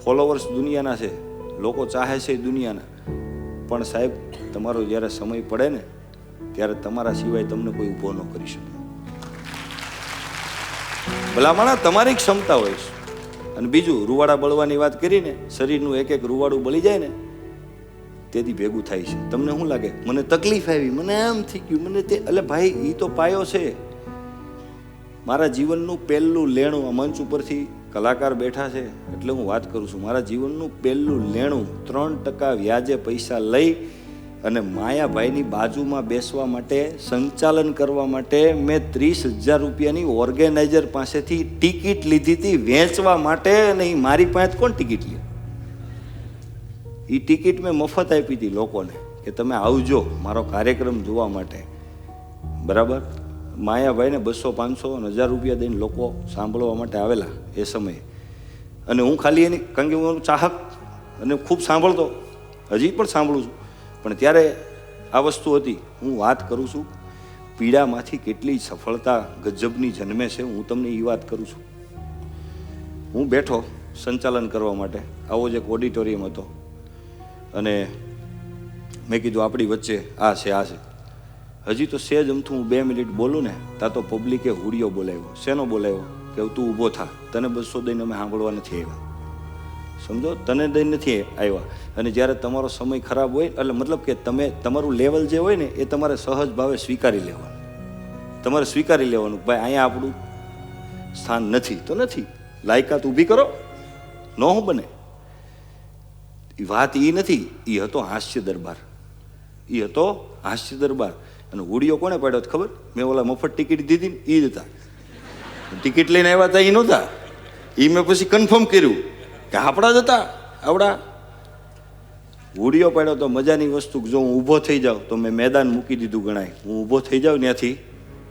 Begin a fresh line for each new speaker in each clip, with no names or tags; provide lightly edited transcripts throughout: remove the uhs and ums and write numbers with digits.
Followers દુનિયાના છે, લોકો ચાહે છે દુનિયાના, પણ સાહેબ તમારો જ્યારે સમય પડે ને ત્યારે તમારા સિવાય તમને કોઈ ઊભો ન કરી શકે. ભલામણા તમારી ક્ષમતા હોય છે. અને બીજું, રૂવાડા બળવાની વાત કરીને, શરીરનું એક એક રૂવાડું બળી જાય ને તેથી ભેગું થાય છે. તમને શું લાગે મને તકલીફ આવી, મને આમ થઈ ગયું, મને તે? એટલે ભાઈ એ તો પાયો છે. મારા જીવનનું પહેલું લેણું, આ મંચ ઉપરથી કલાકાર બેઠા છે એટલે હું વાત કરું છું, મારા જીવનનું પહેલું લેણું 3% વ્યાજે પૈસા લઈ અને માયાભાઈની બાજુમાં બેસવા માટે, સંચાલન કરવા માટે મેં 30,000 રૂપિયાની ઓર્ગેનાઇઝર પાસેથી ટિકિટ લીધી હતી વેચવા માટે. અને એ મારી પાસે કોણ ટિકિટ લે? એ ટિકિટ મેં મફત આપી હતી લોકોને કે તમે આવજો મારો કાર્યક્રમ જોવા માટે. બરાબર? માયાભાઈને 200, 500 અને 1000 રૂપિયા દઈને લોકો સાંભળવા માટે આવેલા એ સમયે. અને હું ખાલી એની, કારણ કે હું ચાહક અને ખૂબ સાંભળતો, હજી પણ સાંભળું છું, પણ ત્યારે આ વસ્તુ હતી. હું વાત કરું છું પીડામાંથી કેટલી સફળતા ગજબની જન્મે છે, હું તમને એ વાત કરું છું. હું બેઠો સંચાલન કરવા માટે, આવો જ એક ઓડિટોરિયમ હતો અને મેં કીધું આપણી વચ્ચે આ છે, આ છે. હજી તો સેજ અમથું હું 2 મિનિટ બોલું ને ત્યાં તો પબ્લિકે હુડિયો બોલાવ્યો. શેનો બોલાવ્યો? કે તું ઊભો થા, તને 200 દઈને અમે સાંભળવા નથી આવ્યા. સમજો, તને દઈને નથી આવ્યા. અને જ્યારે તમારો સમય ખરાબ હોય, એટલે મતલબ કે તમે તમારું લેવલ જે હોય ને એ તમારે સહજ ભાવે સ્વીકારી લેવાનું. તમારે સ્વીકારી લેવાનું, ભાઈ અહીંયા આપણું સ્થાન નથી તો નથી, લાયકાત ઊભી કરો, ન હું બને. વાત એ નથી, એ હતો હાસ્ય દરબાર. એ હતો હાસ્ય દરબાર. અને હુડિયો કોને પાડ્યો ખબર? મેં ઓલા મફત ટિકિટ દીધી ને એ જ હતા. ટિકિટ લઈને આવ્યા હતા એ નહોતા. એ મેં પછી કન્ફર્મ કર્યું કે આપણા જ હતા. આવડા હુડિયો પાડ્યો તો મજાની વસ્તુ. જો હું ઊભો થઈ જાઉં તો મેં મેદાન મૂકી દીધું ગણાય. હું ઊભો થઈ જાઉં ત્યાંથી,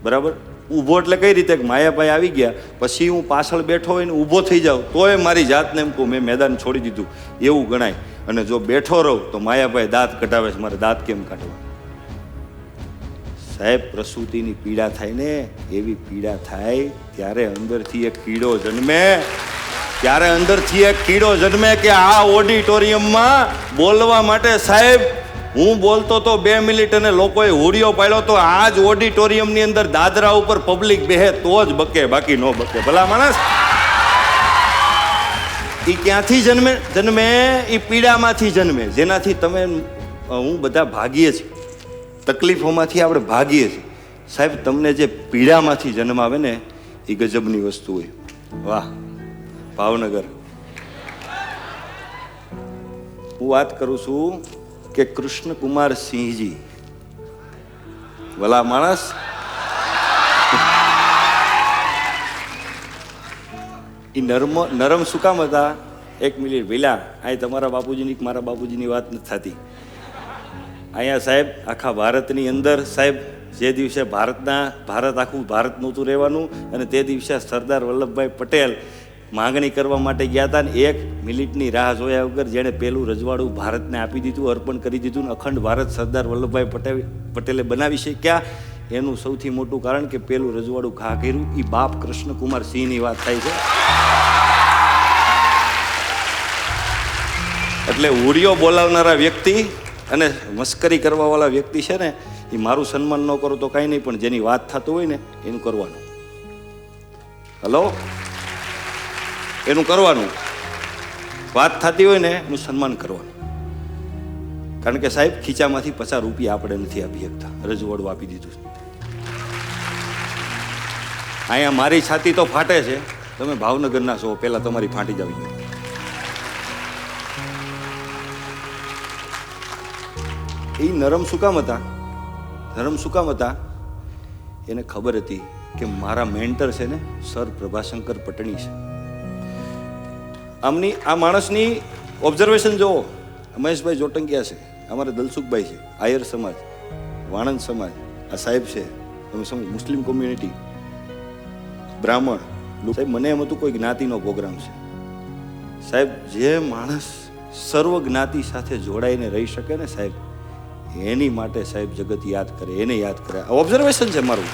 બરાબર? ઊભો એટલે કઈ રીતે? માયાભાઈ આવી ગયા પછી હું પાછળ બેઠો હોય ને ઊભો થઈ જાઉં તોય મારી જાતને એમ કહું મેં મેદાન છોડી દીધું એવું ગણાય. અને જો બેઠો રહું તો માયાભાઈ દાંત કઢાવે છે, મારે દાંત કેમ કાઢવા? સાહેબ, પ્રસૂતિની પીડા થાય ને એવી પીડા થાય ત્યારે અંદરથી એક કીડો જન્મે. ત્યારે અંદરથી એક કીડો જન્મે કે આ ઓડિટોરિયમમાં બોલવા માટે, સાહેબ હું બોલતો તો 2 મિનિટ અને લોકોએ હુડિયો પાડ્યો તો આ જ ઓડિટોરિયમની અંદર દાદરા ઉપર પબ્લિક બેહે તો જ બકે, બાકી ન બકે. ભલા માણસ, એ ક્યાંથી જન્મે? એ પીડામાંથી જન્મે, જેનાથી તમે હું બધા ભાગીએ છીએ. તકલીફોમાંથી આપણે ભાગીએ છીએ. સાહેબ, તમને જે પીડામાંથી જન્મ આવે ને એ ગજબની વસ્તુ હોય. વાહ! ભાવનગર હું વાત કરું છું કે કૃષ્ણકુમાર સિંહજી, ભલા માણસ, એ નરમ શું કામ હતા? 1 મિનિટ ભઈલા, અહીં તમારા બાપુજીની મારા બાપુજીની વાત નથી થતી. અહીંયા સાહેબ આખા ભારતની અંદર, સાહેબ જે દિવસે ભારત આખું ભારત નહોતું રહેવાનું અને તે દિવસે સરદાર વલ્લભભાઈ પટેલ માંગણી કરવા માટે ગયા હતા ને 1 મિનિટની રાહ જોયા વગર જેણે પેલું રજવાડું ભારતને આપી દીધું, અર્પણ કરી દીધું ને અખંડ ભારત સરદાર વલ્લભભાઈ પટેલે બનાવી શક્યા, એનું સૌથી મોટું કારણ કે પેલું રજવાડું ઘા કર્યું. એ બાપ કૃષ્ણકુમાર સિંહની વાત થાય છે. એટલે હુડિયો બોલાવનારા વ્યક્તિ અને મસ્કરી કરવાવાળા વ્યક્તિ છે ને, એ મારું સન્માન ન કરો તો કાંઈ નહીં, પણ જેની વાત થતું હોય ને એનું કરવાનું. હલો, એનું કરવાનું. વાત થતી હોય ને એનું સન્માન કરવાનું. કારણ કે સાહેબ, ખીચામાંથી 50 રૂપિયા આપણે નથી આપી શકતા, રજવાડું આપી દીધું. અહીંયા મારી છાતી તો ફાટે છે, તમે ભાવનગરના છો, પહેલાં તમારી ફાટી જ આવી. એ નરમ શું કામ હતા? નરમ શું કામ હતા? એને ખબર હતી કે મારા મેન્ટર છે ને સર પ્રભાશંકર પટણી છે. આમની આ માણસની ઓબ્ઝર્વેશન જુઓ. મહેશભાઈ જોટંકિયા છે, અમારા દલસુખભાઈ છે, આયર સમાજ, વાણંદ સમાજ, આ સાહેબ છે, તમે સમજો, મુસ્લિમ કોમ્યુનિટી, બ્રાહ્મણ. સાહેબ, મને એમ હતું કોઈ જ્ઞાતિનો પ્રોગ્રામ છે. સાહેબ, જે માણસ સર્વ જ્ઞાતિ સાથે જોડાઈને રહી શકે ને સાહેબ, એની માટે સાહેબ જગત યાદ કરે, એને યાદ કરે. ઓબ્ઝર્વેશન છે મારું.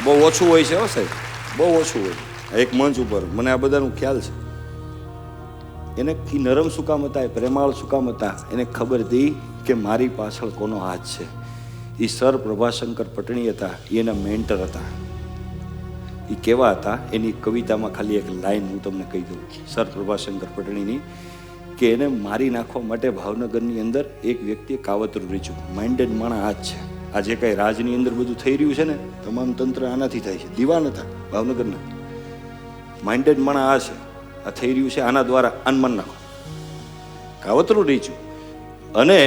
બહુ ઓછું હોય છે હો સાહેબ, બહુ ઓછું હોય. એક મંચ ઉપર મને આ બધાનો ખ્યાલ છે. એને નરમ શું કામ હતા, પ્રેમાળ શું કામ હતા, એને ખબર હતી કે મારી પાછળ કોનો હાથ છે. એ સર પ્રભાશંકર પટણી હતા, એના મેન્ટર હતા. એ કેવા હતા એની કવિતામાં ખાલી એક લાઈન હું તમને કહી દઉં સર પ્રભાશંકર પટણીની, કે એને મારી નાખવા માટે ભાવનગરની અંદર એક વ્યક્તિએ કાવતરું રચ્યું. માઇન્ડેડ માણસ આ જ છે. આ જે કાંઈ રાજની અંદર બધું થઈ રહ્યું છે ને, તમામ તંત્ર આનાથી થાય છે. દીવાન હતા ભાવનગરના, માઇન્ડેડ માણસ આ છે. આ થઈ રહ્યું છે આના દ્વારા, અનમન નાખો, કાવતરું રચ્યું. અને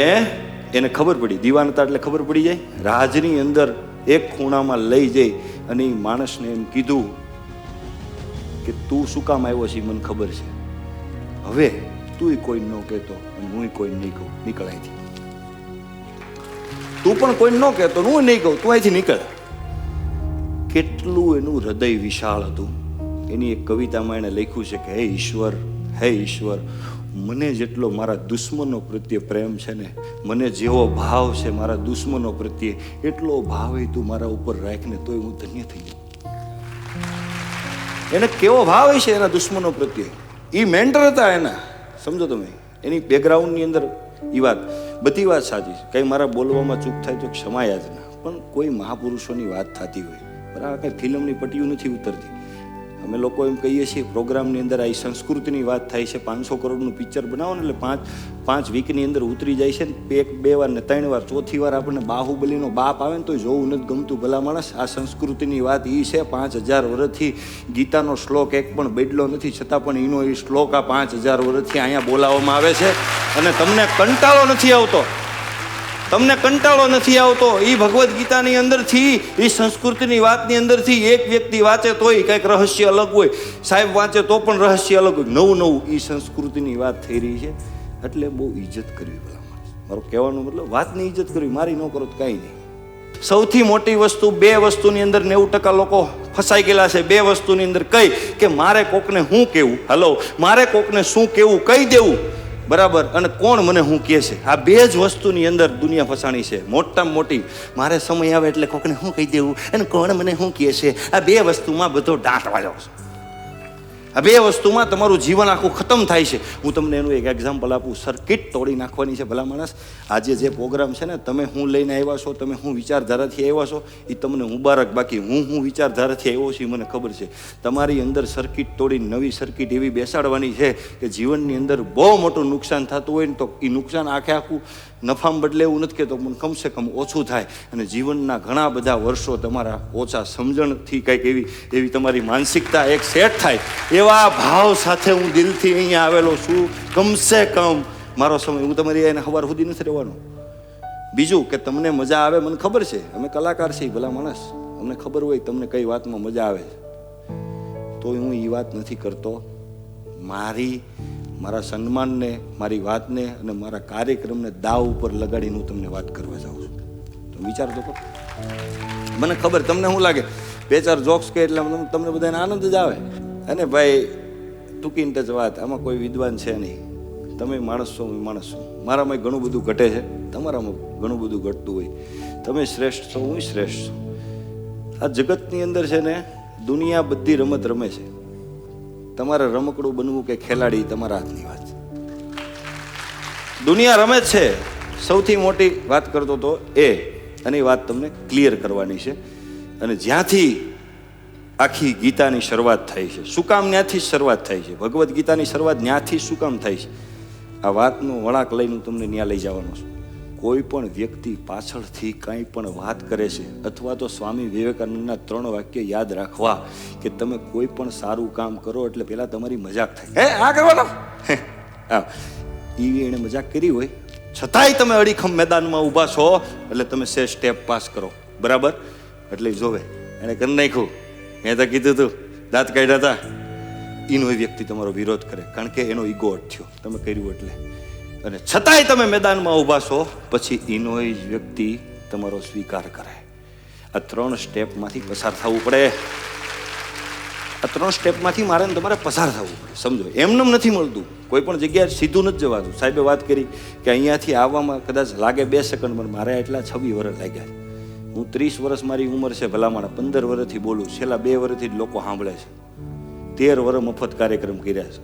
એને ખબર પડી, દીવાન હતા એટલે ખબર પડી જાય. રાજની અંદર એક ખૂણામાં લઈ જઈ અને એ માણસને એમ કીધું કે તું શું કામ આવ્યો છે મને ખબર છે, હવે તું કોઈ ન કહેતો અને હું કોઈ નહીં કહું, નીકળ અહીંથી. તું પણ કોઈ ન કહેતો, હું નહીં કહું, તું અહીંથી નીકળ. કેટલું એનું હૃદય વિશાળ હતું. એની એક કવિતામાં એને લખ્યું છે કે હે ઈશ્વર, મને જેટલો મારા દુશ્મનો પ્રત્યે પ્રેમ છે ને, મને જેવો ભાવ છે મારા દુશ્મનો પ્રત્યે, એટલો ભાવ તું મારા ઉપર રાખને તોય હું ધન્ય થઈ ગયો. એને કેવો ભાવ છે એના દુશ્મનો પ્રત્યે. એ મેન્ટર હતા એના, સમજો તમે. એની બેકગ્રાઉન્ડની અંદર એ વાત, બધી વાત સાચી છે. કંઈ મારા બોલવામાં ચૂક થાય તો ક્ષમાયા જ ના. પણ કોઈ મહાપુરુષોની વાત થતી હોય, બરાબર, કંઈ ફિલ્મની પટ્ટીઓ નથી ઉતરતી. અમે લોકો એમ કહીએ છીએ પ્રોગ્રામની અંદર આ સંસ્કૃતિની વાત થાય છે. 500 કરોડનું પિક્ચર બનાવો ને એટલે પાંચ વીકની અંદર ઉતરી જાય છે ને, 1-2 વાર ને 3 વાર, ચોથી વાર આપણને બાહુબલીનો બાપ આવે ને તો જોવું નથી ગમતું. ભલા માણસ, આ સંસ્કૃતિની વાત એ છે. 5000 વર્ષથી ગીતાનો શ્લોક એક પણ બદલો નથી, છતાં પણ એનો એ શ્લોક આ 5000 વર્ષથી અહીંયા બોલાવવામાં આવે છે. અને તમને કંટાળો નથી આવતો, એ ભગવદ્ ગીતાની અંદરથી, એ સંસ્કૃતિની વાતની અંદરથી એક વ્યક્તિ વાંચે તોય કંઈક રહસ્ય અલગ હોય, સાહેબ વાંચે તો પણ રહસ્ય અલગ હોય. નવું એ સંસ્કૃતિની વાત થઈ રહી છે. એટલે બહુ ઇજ્જત કરવી. મારો કહેવાનો મતલબ, વાતની ઇજ્જત કરવી. મારી ન કરો તો કાંઈ નહીં. સૌથી મોટી વસ્તુ, 2 વસ્તુની અંદર 90% લોકો ફસાઈ ગયેલા છે. 2 વસ્તુની અંદર કઈ, કે મારે કોકને શું કહેવું, મારે કોકને શું કહેવું, કહી દેવું, બરાબર, અને કોણ મને શું કહે છે. આ 2 જ વસ્તુની અંદર દુનિયા ફસાણી છે. મોટામાં મોટી, મારે સમય આવે એટલે કોકને શું કહી દેવું અને કોણ મને શું કહે છે. આ 2 વસ્તુમાં બધો દાંત વાળ્યો છે. આ 2 વસ્તુમાં તમારું જીવન આખું ખતમ થાય છે. હું તમને એનું એક એક્ઝામ્પલ આપું. સર્કિટ તોડી નાખવાની છે. ભલા માણસ, આજે જે પ્રોગ્રામ છે ને, તમે શું લઈને આવ્યા છો, તમે શું વિચારધારાથી આવ્યા છો, એ તમને મુબારક. બાકી હું વિચારધારાથી આવ્યો છું મને ખબર છે. તમારી અંદર સર્કિટ તોડી નવી સર્કિટ એવી બેસાડવાની છે કે જીવનની અંદર બહુ મોટું નુકસાન થતું હોય ને, તો એ નુકસાન આખું નફામાં બદલે એવું નથી કહેતો, પણ કમસે કમ ઓછું થાય. અને જીવનના ઘણા બધા વર્ષો તમારા ઓછા સમજણથી કંઈક એવી તમારી માનસિકતા એક સેટ થાય. એવા ભાવ સાથે હું દિલથી અહીંયા આવેલો છું. કમસે કમ મારો સમય, હું તમારી એને સવાર સુધી નથી રહેવાનો. બીજું કે તમને મજા આવે, મને ખબર છે, અમે કલાકાર છીએ, ભલા માણસ, અમને ખબર હોય તમને કઈ વાતમાં મજા આવે છે. તો હું એ વાત નથી કરતો. મારા સન્માનને, મારી વાતને અને મારા કાર્યક્રમને દાવ ઉપર લગાડીને હું તમને વાત કરવા જાઉં છું. તો વિચાર તો કરો. મને ખબર તમને શું લાગે, 2-4 જોક્સ કે એટલે તમને બધાને આનંદ જ આવે. અને ભાઈ, ટૂંકી ટચ વાત, આમાં કોઈ વિદ્વાન છે નહીં. તમે માણસ છો, હું માણસ છું. મારામાં ઘણું બધું ઘટે છે, તમારામાં ઘણું બધું ઘટતું હોય. તમે શ્રેષ્ઠ છો, હું શ્રેષ્ઠ છું. આ જગતની અંદર છે ને, દુનિયા બધી રમત રમે છે. તમારે રમકડું બનવું કે ખેલાડી તમારા હાથની વાત છે. દુનિયા રમે છે. સૌથી મોટી વાત કરતો તો અને એ વાત તમને ક્લિયર કરવાની છે. અને જ્યાંથી આખી ગીતાની શરૂઆત થાય છે, શું કામ ત્યાંથી જ શરૂઆત થાય છે, ભગવદ્ ગીતાની શરૂઆત ત્યાંથી શું કામ થાય છે, આ વાતનો વળાંક લઈને હું તમને ત્યાં લઈ જવાનો છું. કોઈ પણ વ્યક્તિ પાછળથી કાંઈ પણ વાત કરે છે, અથવા તો સ્વામી વિવેકાનંદના 3 વાક્ય યાદ રાખવા કે તમે કોઈ પણ સારું કામ કરો એટલે પહેલાં તમારી મજાક થાય, આ કરવાનો, એવી એણે મજાક કરી હોય, છતાંય તમે અડીખમ મેદાનમાં ઊભા છો એટલે તમે સ્ટેપ પાસ કરો, બરાબર. એટલે જોવે એણે કરી નાખ્યું, મેં તો કીધું તું, દાંત કાઢ્યા હતા, એનો એ વ્યક્તિ તમારો વિરોધ કરે, કારણ કે એનો ઈગો અટક્યો તમે કર્યું એટલે. અને છતાંય તમે મેદાનમાં ઊભા છો, પછી એનો જ વ્યક્તિ તમારો સ્વીકાર કરે. આ 3 સ્ટેપમાંથી પસાર થવું પડે. આ 3 સ્ટેપમાંથી મારે તમારે પસાર થવું પડે. સમજો, એમને નથી મળતું. કોઈ પણ જગ્યાએ સીધું નથી જવાતું. સાહેબે વાત કરી કે અહીંયાથી આવવામાં કદાચ લાગે 2 સેકન્ડ, પણ મારે એટલા 26 વર્ષ લાગ્યા. હું 30 વર્ષ મારી ઉંમર છે, ભલામણ 15 વર્ષથી બોલું, છેલ્લા 2 વર્ષથી જ લોકો સાંભળે છે. 13 વર્ષ મફત કાર્યક્રમ કર્યા છે.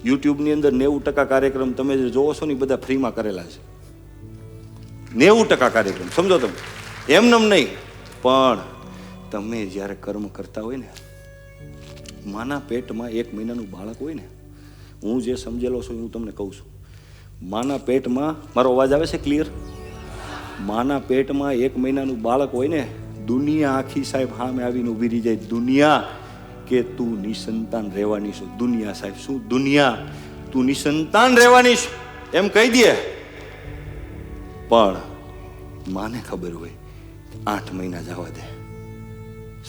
યુટ્યુબની અંદર 90% કાર્યક્રમ તમે જે જોવો છો ને એ બધા ફ્રીમાં કરેલા છે. 90% કાર્યક્રમ સમજો તમે, એમનેમ નહીં. પણ તમે જ્યારે કર્મ કરતા હોય ને, માના પેટમાં 1 મહિનાનું બાળક હોય ને, હું જે સમજેલો છું હું તમને કહું છું. માના પેટમાં, મારો અવાજ આવે છે ક્લિયર? માના પેટમાં 1 મહિનાનું બાળક હોય ને, દુનિયા આખી સાહેબ સામે આવીને ઊભી રહી જાય. દુનિયા કે તું નિસંતાન રહેવાની છું. દુનિયા સાહેબ શું? દુનિયા તું નિસંતાન રહેવાની છું એમ કહી દે. પણ માને ખબર હોય 8 મહિના જવા દે,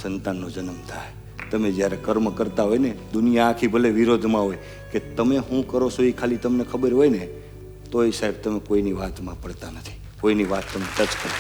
સંતાનનો જન્મ થાય. તમે જ્યારે કર્મ કરતા હોય ને, દુનિયા આખી ભલે વિરોધમાં હોય, કે તમે શું કરો છો એ ખાલી તમને ખબર હોય ને, તોય સાહેબ તમે કોઈની વાતમાં પડતા નથી, કોઈની વાત તમે ટચ કરો.